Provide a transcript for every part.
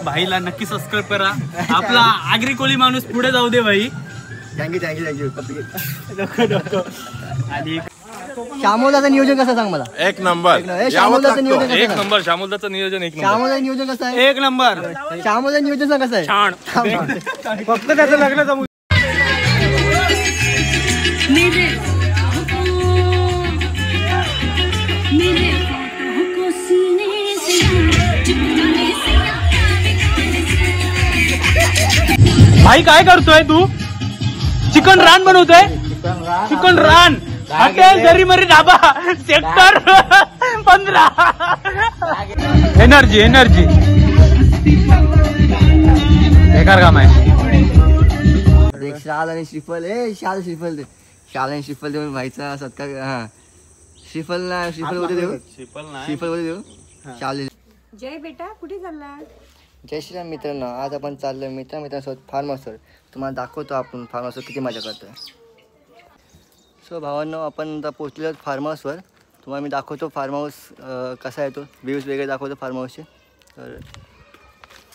भाईला नक्की सबस्क्राईब करा. आपला आगरी कोळी माणूस पुढे जाऊ दे भाई. थँक्यू. नको. आणि श्यामोदाचं नियोजन कसं सांग मला. एक नंबर. श्यामोदाचं नियोजन एक नंबर. श्यामोलदाचं नियोजन एक नंबर. श्यामोदाचं नियोजन कसं आहे. एक नंबर. श्यामोदाचं नियोजन सांग कसं आहे. छान. फक्त त्याचं लग्न जमू. भाई काय करतोय तू. चिकन रान बनवतोय. चिकन रान हॉटेल दरीमरी ढाबा सेक्टर 15. एनर्जी बेकार काम आहे. शाल आणि श्रीफल. शाल आणि श्रीफल देऊन व्हायचा सत्कार. हा श्रीफल होते देऊ. शाल. जय बेटा कुठे चालला. जय श्रीराम मित्रांनो. आज आपण चाललोय मित्रांसोबत फार्म हाऊसवर. तुम्हाला दाखवतो आपण फार्म हाऊसवर किती मजा करतोय. सो भावांनो आपण आता पोहोचलेलो फार्म हाऊसवर. तुम्हाला मी दाखवतो फार्म हाऊस कसा आहे तो. व्ह्यूज वगैरे दाखवतो फार्म हाऊसचे. तर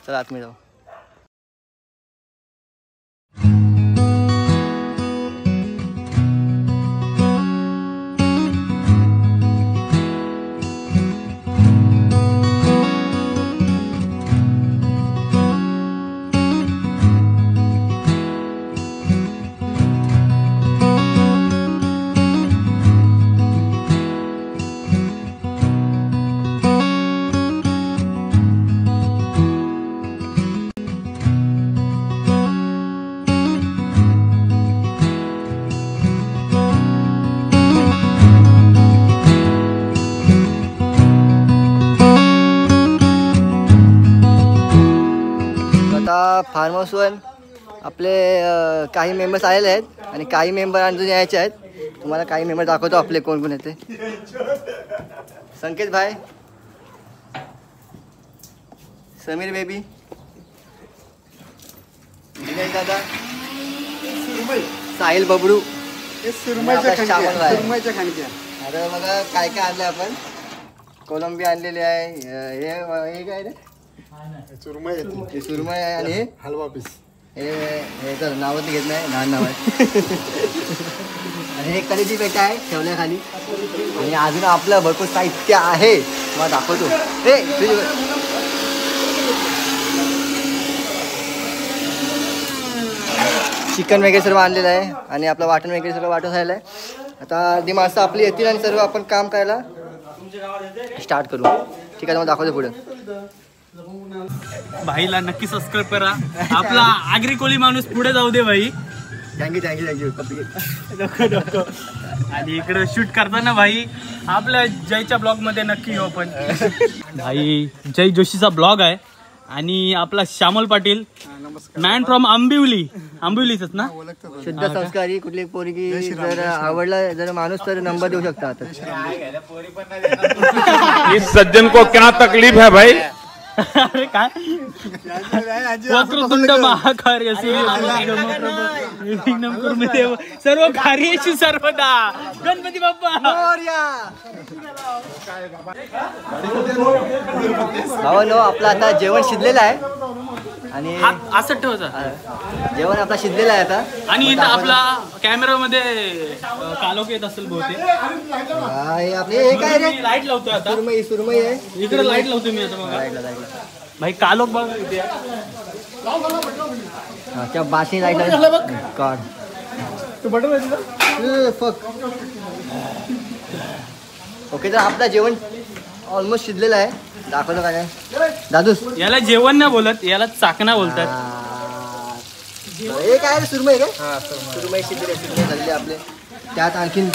चला आतमध्ये जाऊ. फार्म हाऊसवर आपले काही मेंबर्स आलेले आहेत आणि काही मेंबर अजून यायचे आहेत. तुम्हाला काही मेंबर दाखवतो आपले कोण कोण येते. संकेत भाई, समीर बेबी, दिनेश दादा, साहिल बबडू, आता बघा काय काय आणलं आपण. कोलंबी आणलेली आहे. हे काय रे सुरमई आहे आणि हलवा पीस. हे तर नावच घेत नाही. लहान नाव आहे. आणि हे कलेची पेटा आहे ठेवण्याखाली. आणि अजून आपलं भरपूर साहित्य आहे. मला दाखवतो. चिकन वगैरे सर्व आणलेलं आहे आणि आपलं वाटण वगैरे सर्व वाटून झालेलं आहे. आता अर्धी माणसं आपली येतील आणि सर्व आपण काम करायला स्टार्ट करू. ठीक आहे मला दाखवतो पुढे. भाईला नक्की सबस्क्राईब करा. आपला आगरी कोळी माणूस पुढे जाऊ दे भाई. थँक्यू. नको. आणि इकडे शूट करताना भाई आपल्या जयच्या ब्लॉग मध्ये नक्की येऊ आपण. भाई जय जोशीचा ब्लॉग आहे आणि आपला श्यामल पाटील मॅन फ्रॉम आंबिवलीच ना. शुद्ध संस्कारी. कुठली पोरगी जर आवडला जर माणूस तर नंबर देऊ शकता. इस सज्जन को क्या तकलीफ है भाई. अरे काय वक्रतुंड महाकार्य सर्व कार्येषु सर्वदा गणपती बाप्पा. भावानो आपलं आता जेवण शिजलेलं आहे आणि असं ठेवायचं. जेवण आपला शिजलेलं आहे आता. आणि इथं आपला कॅमेरामध्ये कालोख येत असेल बहुतेक. आपले काय रे लाईट लावतोय आता. सुरमई आहे. इकडे लाईट लावतोय मी आता. भाई कालोख बघ इथे. अच्छा बाशी लाईट काढ. ओके तर आपलं जेवण ऑलमोस्ट शिजलेलं आहे. दाखवलं काय दादूस. याला जेवण नाही बोलत, याला चाकणा बोलतात. हे काय सुरमई काय. सुरमई शिजलेली झालेली आपले. त्यात आणखीन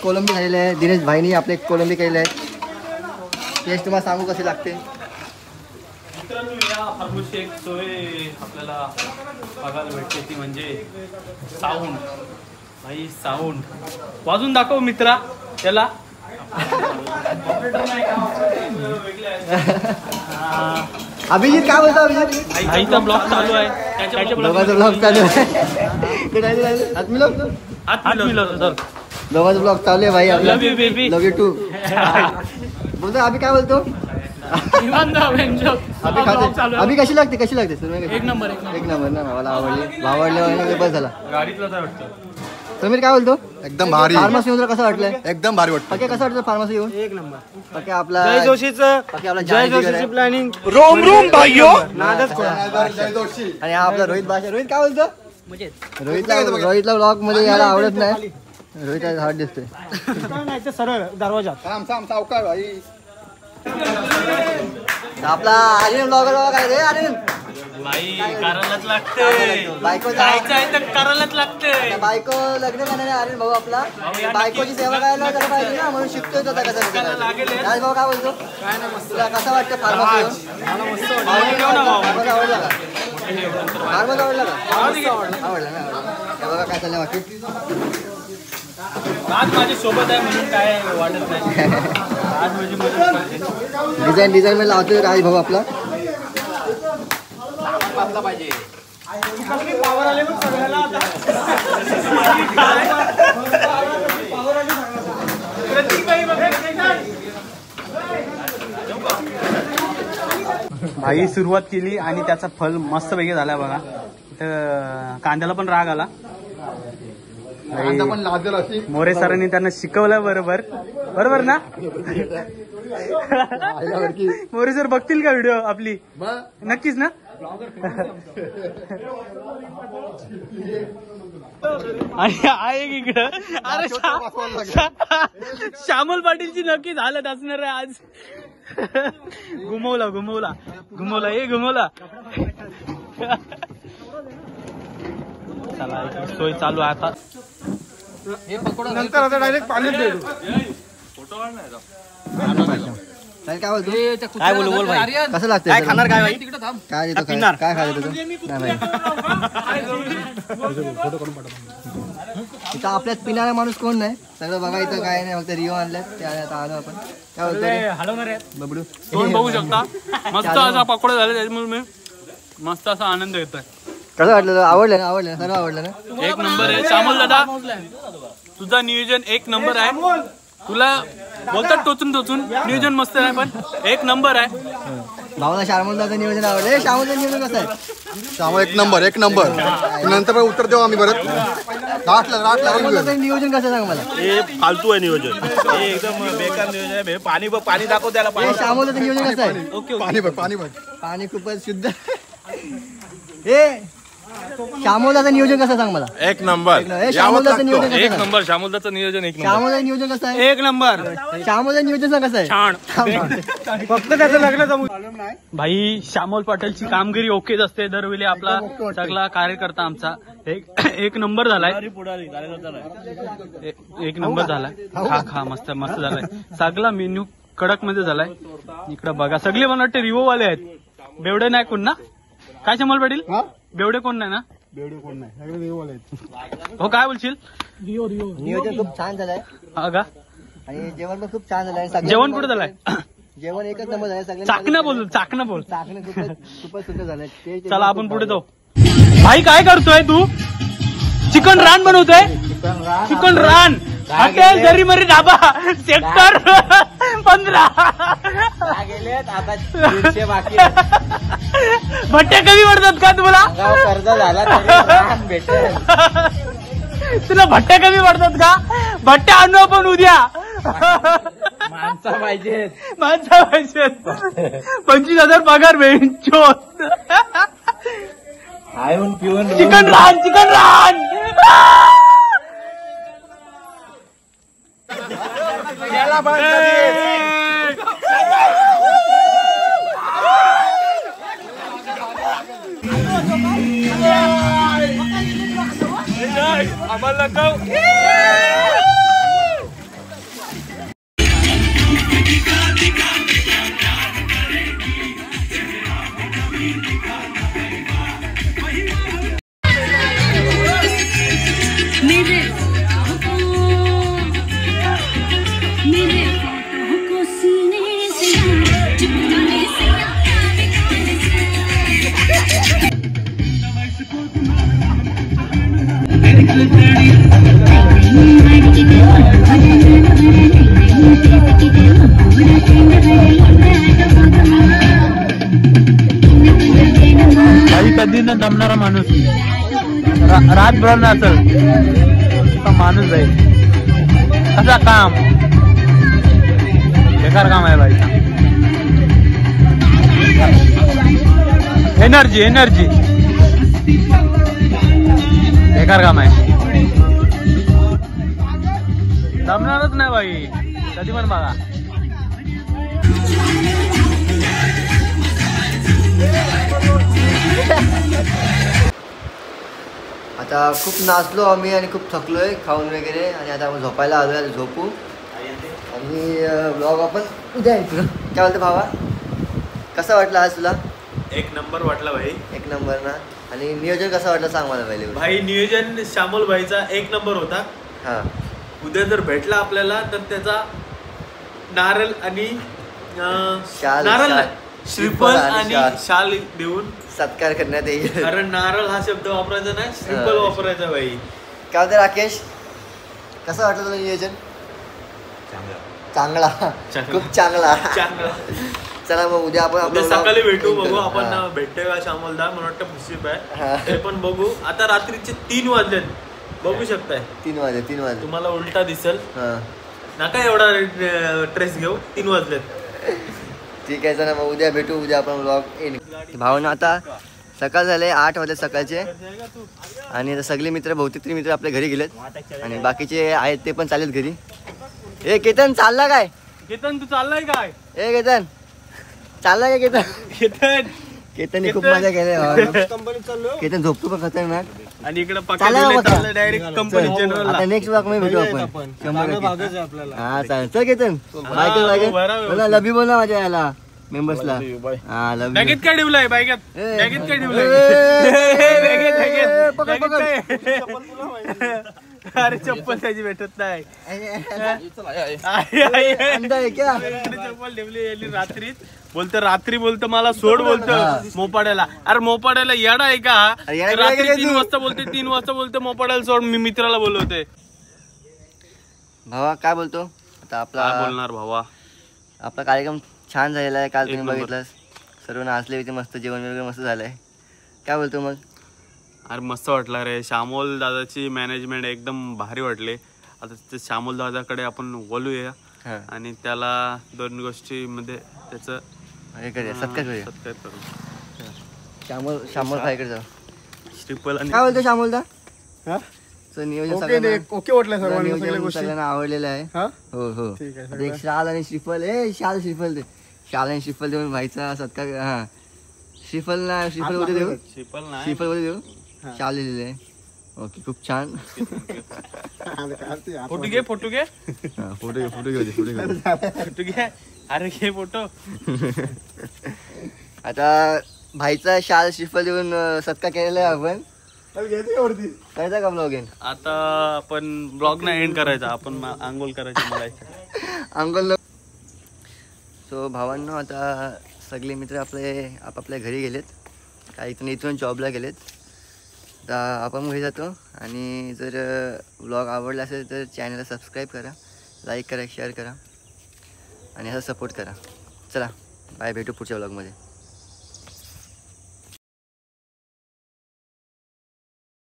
कोलंबी झालेली आहे. दिनेश भाईनी आपले कोलंबी केलेले आहे. टेस्ट तुम्हाला सांगू कसे लागते. मित्रांनो या फार्मसी एक सोय आपल्याला बघायला भेटते ती म्हणजे साऊंड. भाई साऊंड वाजून दाखव मित्रा त्याला. अभिजित काय बोलतो. अभिजित भाईचा ब्लॉग चालू आहे. त्याच्या ब्लॉग चालू आहे. दोघांचा ब्लॉग चालू आहे भाई. Love you baby. Love you too. बोलतो अभि काय बोलतो. अभि कशी लागते सुरमई एक नंबर एक नंबर ना मला आवडली बस झाला. गाडीतला काय वाटतं समीर काय बोलतो? एकदम भारी. फार्मसी येऊन कसं वाटलंय? एकदम भारी वाटतं. पक्के कसं वाटतं फार्मसी येऊन? एक नंबर. पक्के आपला जय जोशीचं जय जोशीची प्लॅनिंग रोम रोम भाइयों. नादच कोण आणि हा आपला रोहित भाषा. रोहित काय बोलतो? रोहितला ब्लॉग मध्ये यायला आवडत नाही. रोहित हार्ड दिसतोय. नाही सरळ दरवाजात सावकार भाई. आपला आर्यन ब्लॉगर काय रे आर्यन? भाई करायलाच लागते. बायको जायचं आहे तर करायलाच लागते. बायको लग्न करणारे आर्यन भाऊ आपला बायकोची सेवा करायला त्याला पाहिजे ना म्हणून शिकतोय तो कसं राज भाऊ काय बोलतो? काय नाही मस्त. तुला कसं वाटतं फार्मसी? मला मस्त वाटलं. आवडला का? फार्मसी आवडला का? आवडला ना. हे बघा काय चाललंय बाकी. आज माझ्या सोबत आहे म्हणून काय वाटत नाही. आज माझी मदत करते. डिझाईन मध्ये लावतोय राज भाऊ आपला. पाहिजे पावर आले पण सगळ्याला आता. भाई सुरुवात केली आणि त्याचा फल मस्त पैकी झाला बघा. इथं कांद्याला पण राग आला. मोरे सरांनी त्यांना शिकवलं बरोबर ना. मोरे सर बघतील का व्हिडिओ आपली? नक्कीच ना. आणि आहे इकडं. अरे श्यामल पाटीलची नक्की हालत असणार आहे आज. घुमवला चला सोय चालू आहे आता. नंतर आता डायरेक्ट पाण्यात भेटू. काय बोलतो? काय बोल भाई. कसं लागतं? काय खाणार काय भाई? काय देतो? काय खायचं तुझं? इथं आपल्यात पिणारा माणूस कोण नाही. सगळं बघा इथं काय नाही. फक्त रिओ आणल्यात ते आता आलो आपण. काय बोलतो? हलवणार आहे बबडू दोन बघू शकता. मस्त असा पकोडा झाला त्याच्यामुळे मी मस्त असा आनंद घेतोय. कसं वाटलं? आवडलं ना? सर्व आवडलं ना? एक नंबर आहे श्यामल दादा. तुझा नियोजन एक नंबर आहे. तुला बोलतात टोचून नियोजन मस्त आहे पण एक नंबर आहे. भावाला शामलदाचं नियोजन आवडलं. श्यामलचं नियोजन कसं आहे? त्यामुळे एक नंबर नंतर उत्तर देऊ आम्ही परत. शामलदाचं नियोजन कसं सांग मला? हे फालतू आहे नियोजन. हे एकदम बेकार नियोजन आहे. पाणी दाखव त्याला. शामलदाचं नियोजन कसं आहे? पाणी खूपच शुद्ध. श्यामलदाचं नियोजन कसं सांग मला? एक नंबर. श्यामलदाचं नियोजन एक नंबर. श्यामलदाचं नियोजन एक नंबर. श्यामलदाचं नियोजन कसं आहे? एक नंबर. श्यामलदाचं नियोजन सांग कसं आहे? छान. फक्त त्याचं लग्न जमू. भाई श्यामल पाटीलची कामगिरी ओकेच असते दरवेळी. आपला सगळा कार्यकर्ता आमचा एक नंबर झालाय. एक नंबर झालाय. खा मस्त झालाय. सगळा मेन्यू कडक मध्ये झालाय. इकडं बघा सगळे मला वाटते रिओ वाले आहेत. बेवडे नाही कोण ना? काय श्यामल पाटील? बेवडे कोण नाही ना? हो काय बोलशील? नियोजन खूप छान झालंय. हा का? आणि जेवण पण खूप छान झालंय. जेवण कुठे झालंय? जेवण एकच नंबर झालंय. सगळं चाकणं बोल. चाकणं खूपच सुंदर झालंय. चला आपण पुढे जाऊ. भाई काय करतोय तू? चिकन रान बनवतोय. चिकन रान हॉटेल दरीमरी ढाबा सेक्टर 15. भट्ट्या कमी पडतात का तुम्हाला? कर्ज झाला तुला भट्ट्या कमी पडतात का? भट्ट्या आणू आपण उद्या. माणसा पाहिजे 25,000 पगार भेटतो. खाऊन पिऊन चिकन रान आम्हाला Thank you. कधी न दमणारा माणूस रातभर नाचल माणूस आहे. असा काम बेकार काम आहे भाई. एनर्जी बेकार काम आहे. जमणारच नाही भाई कधी पण बघा. आता खूप नाचलो आम्ही आणि खूप थकलोय खाऊन वगैरे आणि आता आपण झोपायला आलोय. झोपू आणि ब्लॉग आपण उद्या येतो. काय बोलतो भावा कसा वाटला आज तुला? एक नंबर वाटला भाई. एक नंबर ना. आणि नियोजन कसं वाटलं सांग मला पहिले. भाई नियोजन श्यामल भाईचा एक नंबर होता. हां उद्या जर भेटला आपल्याला तर त्याचा नारळ आणि नारळ श्रीफल आणि शाल देऊन सत्कार करण्यात येईल. कारण नारळ हा शब्द वापरायचा नाही, श्रीफल वापरायचा भाई. काय होतं राकेश कसं वाटलं तुला नियोजन? चांगला खूप चांगला. चला मग उद्या आपण सकाळी भेटू. बघू आपण भेटतोय का श्यामलदा. मला वाटतं पुष्प आहे ते पण बघू. आता रात्रीचे 3 वाजलेत बघू शकताय. 3 वाजले तुम्हाला उलटा दिसेल. नका एवढा ट्रेस घेऊ. 3 वाजलेत. ठीक आहे. चला मग उद्या भेटू. उद्या आपण ब्लॉग येईल. भावना आता सकाळ झाले 8 वाजले सकाळचे आणि आता सगळे मित्र बहुतेक मित्र आपल्या घरी गेलेत आणि बाकीचे आहेत ते पण चालेत घरी. ए केतन चालला काय? केतन तू चाललाय काय? ए केतन चालला काय? केतन खूप मजा केली. केतन झोपतो पण खतरनाक. आणि इकडे पकडले डायरेक्ट कंपनी जनरल. आता नेक्स्ट ब्लॉग मध्ये भेटू आपण. हा चालेल. चल केतन बाय. लबी बोल ना माझ्या याला मेंबर्सला. हा लबी. बॅगेत काय ठेवलंय? बॅगेत काय ठेवलंय? अरे चप्पल त्याची भेटत नाही. चप्पल ठेवली रात्रीच. बोलतो रात्री बोलतो मला सोड बोलतो मोपाड्याला. अरे मोपाड्याला येडा आहे का? रात्री 3 वाजता बोलते 3 वाजता बोलतो मोपाड्याला सोड. मी मित्राला बोलवते. भावा काय बोलतो आता? आपला बोलणार भावा. आपला कार्यक्रम छान झालेला आहे. काल तुम्ही बघितलास सर्व नाचले होते. मस्त जेवण वगैरे मस्त झालंय. काय बोलतो मग? अरे मस्त वाटलं रे. श्यामोल दादाची मॅनेजमेंट एकदम भारी वाटली. आता ते श्यामोल दादाकडे आपण बोलूया आणि त्याला 2 गोष्टीमध्ये त्याचं सत्कार करू. श्यामोल भाईकडे जाऊ. श्रीफल आणि काय बोलतो श्यामोलदा? नियोजन सगळ्यांना आवडलेलं आहे. हो हो. एक शाल आणि श्रीफल. शाल आणि श्रीफल देऊन भाईचा सत्कार. हा श्रीफल मध्ये देऊ. श्रीफल मध्ये देऊ. शाल दिलेले आहे. ओके खूप छान. फोटो घे. अरे घे फोटो. आता भाईचा शाल श्रीफल देऊन सत्कार केलेला आहे आपण. करायचा का ब्लॉग एंड? आता आपण ब्लॉग नाही एंड करायचा. आपण आंघोळ करायची मला आंघोळ. सो भावांनो आता सगळे मित्र आपले आपापल्या घरी गेलेत. काही इथून जॉबला गेलेत. आता आपण घरी जातो आणि जर ब्लॉग आवडला असेल तर चॅनलला सबस्क्राईब करा, लाईक करा, शेअर करा आणि असा सपोर्ट करा. चला बाय. भेटू पुढच्या ब्लॉगमध्ये.